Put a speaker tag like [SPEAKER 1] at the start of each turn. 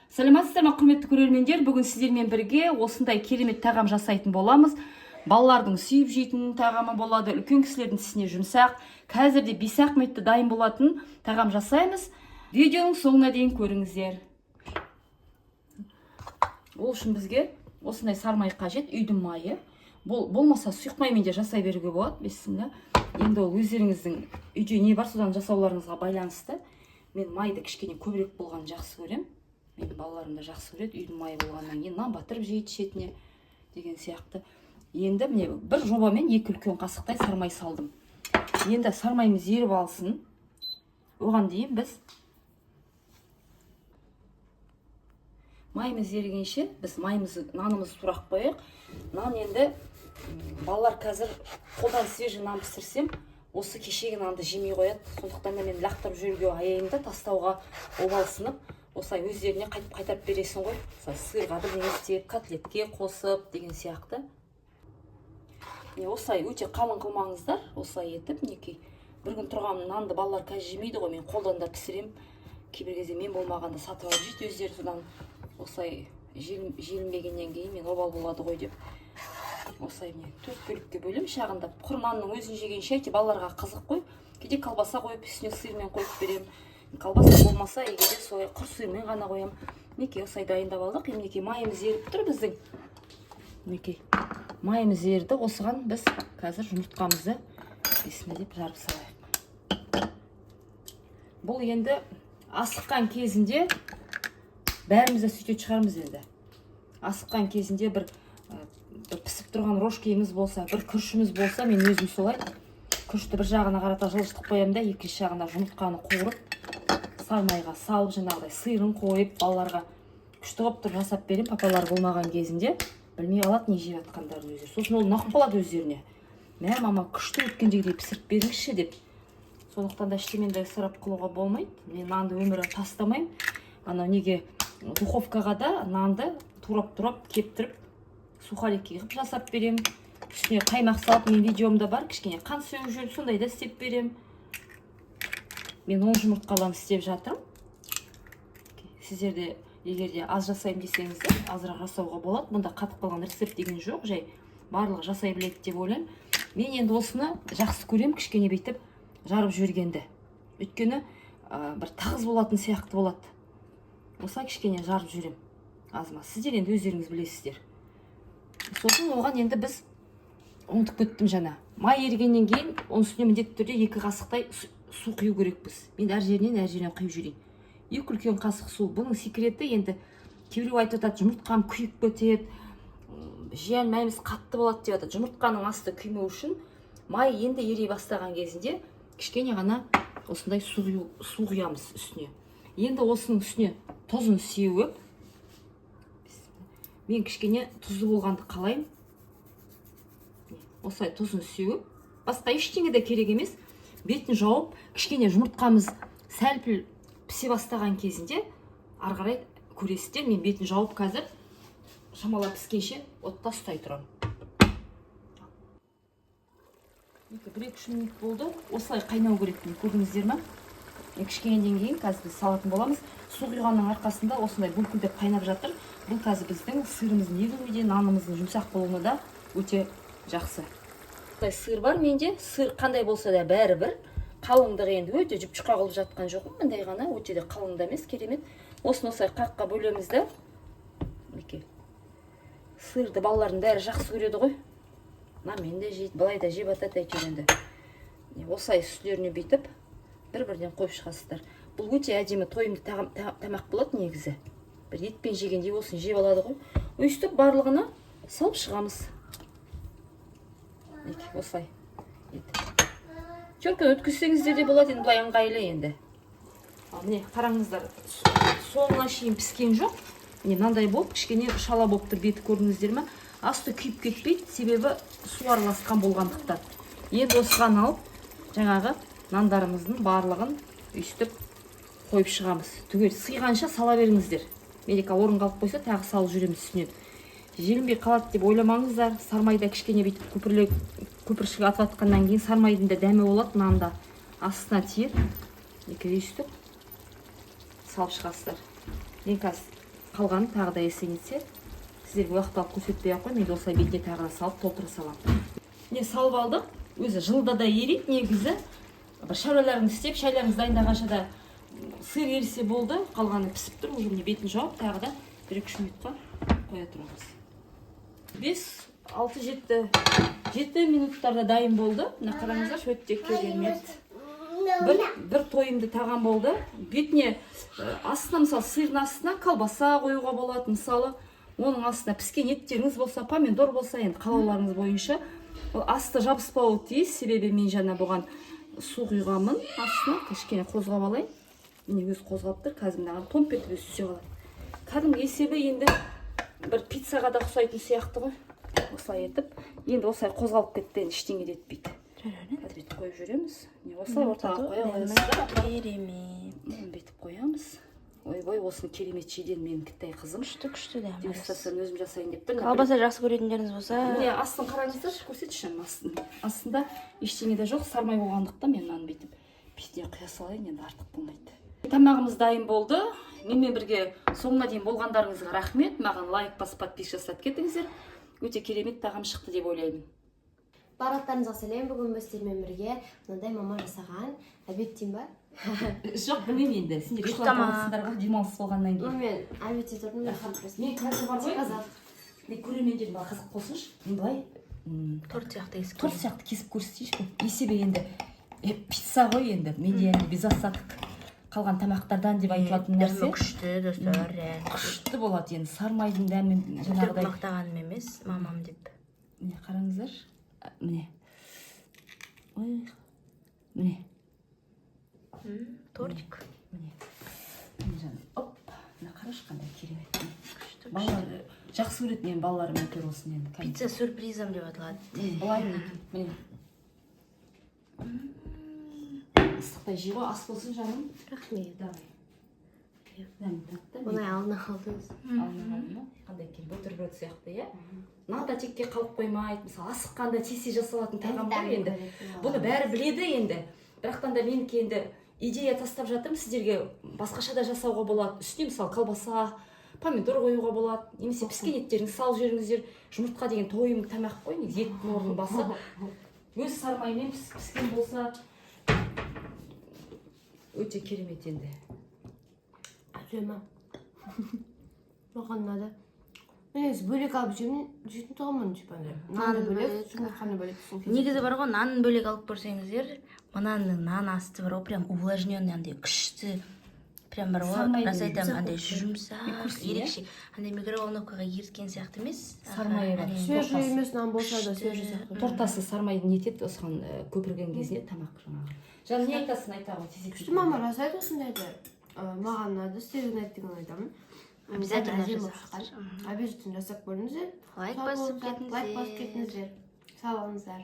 [SPEAKER 1] Саламатсыздар ма, құрметті көрермендер? Бүгін сіздермен бірге осындай керемет тағам жасайтын боламыз. Балалардың сүйіп жейтін тағамы болады, үлкен кісілердің тісіне жұмсақ, қазірде бесақметті дайын болатын тағам жасаймыз. Видеоның соңына дейін көріңіздер. Ол үшін бізге осындай сармай қажет, үйдің майы. Болмаса сұйық маймен де жасай беруге болады, бесіңді. Енді ол өздеріңіздің үйде не бар, содан жасауларыңызға байланысты. Мен майды кішкене көбірек болған жақсы көрем. Мен балаларым да жақсы көреді, үйдің майы болғаннан кейін нан батырып жейді шетіне деген сияқты. Енді міне бір жобамен 2 үлкен қасықтай сармай салдым. Енді сармайымыз еріп алсын. Оған дейін біз майымыз ерігенше біз нанымызды турап қояйық. Нан енді балалар қазір қолдан свежий нан пісірсем, осы кешегі нанды жемей қояды. Сондықтан да мен лақтырып жүруге аяйымда, тастауға обалсынып, осылай өздеріне қайтарып бересің ғой. Сырға бірдеңе істеп, котлетке қосып деген сияқты. Осылай өте қалың қылмаңыздар, осылай етіп, мінекей. Бір күн тұрған нанды балалар қазір жемейді ғой, мен қолдан да пісірем. Кейбір кезде мен болмағанда сатып алып жейді өздері, содан осылай желінбегеннен кейін мен обал болады ғой деп. Осылай міне 4 бөлікке бөлем, шағындап. Құр нанның өзін жегенше әйте балаларға қызық қой. Кейде колбаса қойып, үстіне сырмен қойып берем. Колбаса болмаса, егерде солай құр сырмен ғана қоям. Мінекей осылай дайындап алдық. Мінекей майымыз еріп тұр біздің. Мінекей майымыз ерді. Осыған біз қазір жұмыртқамызды есіне деп жарып салайық. Бұл енді асыққан кезінде бәрімізді сөйтіп шығармыз енді. Асыққан кезінде бір пісіп тұрған рожкеміз болса, бір күрішіміз болса, мен өзім солай күрішті бір жағына қарата жылжытып қоямын да, екінші жағына жұмыртқаны қуырып, сармайға салып, жаңағыдай сырын қойып, балаларға күшті қылып тұрып жасап берем. Папалар болмаған кезінде білмей қалады не жеп жатқандарын өздері. Сосын ол нақ болады өздеріне. Мә, мама, күшті өткендегідей пісіріп беріңізші деп. Сондықтан да ештеменді ысырап қылуға болмайды. Мен нанды өмірі тастамаймын. Анау неге духовкаға да нанды турап кептіріп сухарики қылып жасап берем. Үстіне қаймақ салып, мен видеомда бар, кішкене қант сеуіп жүріп, сондай да істеп берем. Мен 10 жұмыртқалан істеп жатырмын. Сіздерде егерде аз жасаймын десеңіздер, азырақ жасауға болады. Бұнда қатып қалған рецепт деген жоқ, жай барлығы жасай біледі деп ойлаймын. Мен енді осыны жақсы көрем, кішкене бүйтіп жарып жібергенді. Өйткені бір тығыз болатын сияқты болады. Осылай кішкене жарып жүрем. Азма. Сіздер енді өздеріңіз білесіздер. Сосын оған енді біз оңтып көттім жаңа. Май ерігеннен кейін, оның үстіне міндетті түрде 2 қасықтай су құю керекпіз. Мен әр жерінен құйып жүрейін. 2 үлкен қасық су. Бұның секреті енді кейбіреу айтып жатады, жұмыртқам күйіп кетеді, жей алмаймыз, қатты болады деп жатады. Жұмыртқаның асты күймеу үшін май енді ери бастаған кезінде кішкене ғана осындай су құямыз үстіне. Енді осының үстіне тұзын сеуіп, мен кішкене тұзды болғанды қалаймын. Осылай тұзын сеуіп, басқа ештеңе де керек емес. Бетін жауып, кішкене жұмыртқамыз сәл-піл пісе бастаған кезінде ары қарай көресіздер. Мен бетін жауып қазір шамалап піскенше отта ұстай тұрамын. 1-2 минут болды. Осылай қайнау керек, көрдіңіздер ме? Кішкенеден кейін қазір біз салатын боламыз. Су құйғанның арқасында осындай бүлкілдеп қайнап жатыр. Бұл қазір біздің сырымыздың егілмеуде, нанымыздың жұмсақ болуына да өте жақсы. Сыр бар менде. Сыр қандай болса да бәрі бір. Қалыңдығы енді өте жұп-жұқа қылып жатқан жоқпын. Мындай ғана, өте де қалыңда емес, керемет. Осыны осылай қаққа бөлеміз да. Сырды балалардың бәрі жақсы көреді ғой. Мен де жейді, былай да жеп атады әйтеуір енді. Осылай үстілеріне бүйтіп бір-бірден қойып шығасыздар. Бұл өте әдемі тойымды тамақ болады негізі. Бір етпен жегендей болсын жеп алады ғой. Өйстіп барлығына салып шығамыз. Осылай. Чөркін өткізсеңіздер де болады, енді бұлай ыңғайлы енді. Міне қараңыздар, соңына шейін піскен жоқ. Мынандай болып, кішкене шала болып тұр, беті көрдіңіздер ме? Асты күйіп кетпейді, себебі су араласқан болғандықтан. Енді осыған алып, жаңағы нандарымыздың барлығын өйстіп қойып шығамыз. Түгел сыйғанша сала беріңіздер. Менікі орын қалып қойса, тағы салып жүреміз үстінен. Желінбей қалады деп ойламаңыздар. Сармайда кішкене бүйтіп көпіршік атып атқаннан кейін сармайдың да дәмі болады, нанда астына тиер. Өйстіп салып шығасыздар. Мен қазір қалғанын тағы да есеңітсе. Сіздерге уақыт алып көрсетпей ақ қойын, мен осылай бетіне тағы да салып толтыра саламын. Не салып алдық, өзі жылда да ерейді негізі. Бір шәуелеріңізді істеп, шайларыңыз дайындағанша да сыр ерісе болды. Қалғаны пісіп тұр, уже міне бетін жауып, тағы да 1-2 минутқа қоя тұрамыз. 5-6-7 минуттарда дайын болды. Мына қараңыздар, өте керемет. Бір тойымды тағам болды. Бетіне астына, мысалы, сырдың астына колбаса қоюға болады, мысалы. Оның астына піскен еттеріңіз болса, помидор болса, енді қалауларыңыз бойынша. Асты жабыспауы тиіс, себебі мен жаңа бұған су құйғанмын астына, кішкене қозғап алайын. Міне өзі қозғап тұр, қазір мынаған томп етіп өзі түсе қалады. Кәдімгі есебі енді бір пиццаға да ұқсайтын сияқты ғой. Осылай етіп, енді осылай қозғалып кетті, ештеңе де етпейді. Қазір бүйтіп қойып жүреміз. Осылай ортаға қоя қоясыздар.
[SPEAKER 2] Керемет.
[SPEAKER 1] Бүйтіп қоямыз. Ой, осыны керемет жейден менің кіттай қызым.
[SPEAKER 2] Күшті де.
[SPEAKER 1] Дегустацияны өзім жасайын деп тұр.
[SPEAKER 2] Колбаса жақсы көретіндеріңіз болса.
[SPEAKER 1] Міне астын қараңыздар, көрсетші астын. Астында ештеңе де жоқ, сармай болғандықтан мен мынаны бүйтіп бетіне құя салайын, енді артық болмайды. Тамағымыз дайын болды. Менімен бірге соңына дейін болғандарыңызға рахмет. Маған лайк басып, подписка жасап кетіңіздер. Өте керемет тағам шықты деп ойлаймын.
[SPEAKER 3] Барлықтарыңызға сәлем. Бүгін біз сіздермен бірге мынандай мама жасаған обед дейін ба?
[SPEAKER 1] Жоқ, білмеймін енді. Сендер ұйықтамаңыздар демалыс болғаннан кейін.
[SPEAKER 3] Мен обедте тұрдым.
[SPEAKER 1] Мен қазір бар ғой. Көрермендерім бар қызық болсыншы. Мен былай
[SPEAKER 2] Торт сияқты
[SPEAKER 1] кесіп көрсетейінші. Есебі енді пицца ғой енді. Менде енді без осадок қалған тамақтардан деп айтылатын нәрсе.
[SPEAKER 2] Күшті достар.
[SPEAKER 1] Күшті болады енді. Сармайдың дәмі жаңағыдай.
[SPEAKER 2] Мақтағаным емес, мамам деп.
[SPEAKER 1] Міне қараңыздар. Міне. Ой. Міне.
[SPEAKER 2] Тортик.
[SPEAKER 1] Міне. Оп. Мына қарашы қандай керемет. Балалар жақсы көреді мен балаларым әйтеуір осыны енді.
[SPEAKER 2] Пицца сюрпризом деп аталады.
[SPEAKER 1] Былай міне. Ыстықтай жей ғой, ас болсын жаным.
[SPEAKER 3] Рахмет.
[SPEAKER 1] Давай. Дәмі татты.
[SPEAKER 3] Бұны алдына қалдыңыз.
[SPEAKER 1] Қандай керемет бутерброд сияқты, иә? Нанда текке қалып қоймайды. Мысалы, асыққанда тез жасалатын тағам ғой енді. Бұны бәрі біледі енді. Бірақтан да менікі енді идея тастап жатырмын, сіздерге басқаша да жасауға болады. Үстіне мысалы колбаса, помидор қоюға болады. Немесе піскен еттеріңізді салып жіберіңіздер. Жұмыртқа деген тойым тамақ қой, негізі еттің орнының басы. Өз сармаймен піскен болса өте керемет енді.
[SPEAKER 3] Әдемі. Маған ұнады. Мен бөлек алып жейтін тұғымын, нанды бөлек, жұмыртқаны бөлек.
[SPEAKER 2] Негізі бар ғой, нанын бөлек алып көрсеңіздер, мынаның нан асты бар ғой, прям увлажненный, андай күшті. Прям бар ғой, рас айтамын, андай жұмсақ, ерекше. Андай микроволновкаға еріткен сияқты емес.
[SPEAKER 1] Сармайы бар.
[SPEAKER 3] Свежий емес нан болса да свежий сияқты.
[SPEAKER 1] Тортасы сармайды нетеді, осыған көпірген кезінде тамақ жаңағы. Жаным, не айтасың, айта ғой, тезек.
[SPEAKER 3] Күшті мама рас айтып осындайды. Маған ұнады, сіздерге ұнайды деген айтамын.
[SPEAKER 2] Обязательно жасаңыздар.
[SPEAKER 3] Обязательно жасап көріңіздер.
[SPEAKER 2] Лайк басып кетіңіздер.
[SPEAKER 3] Сау болыңыздар.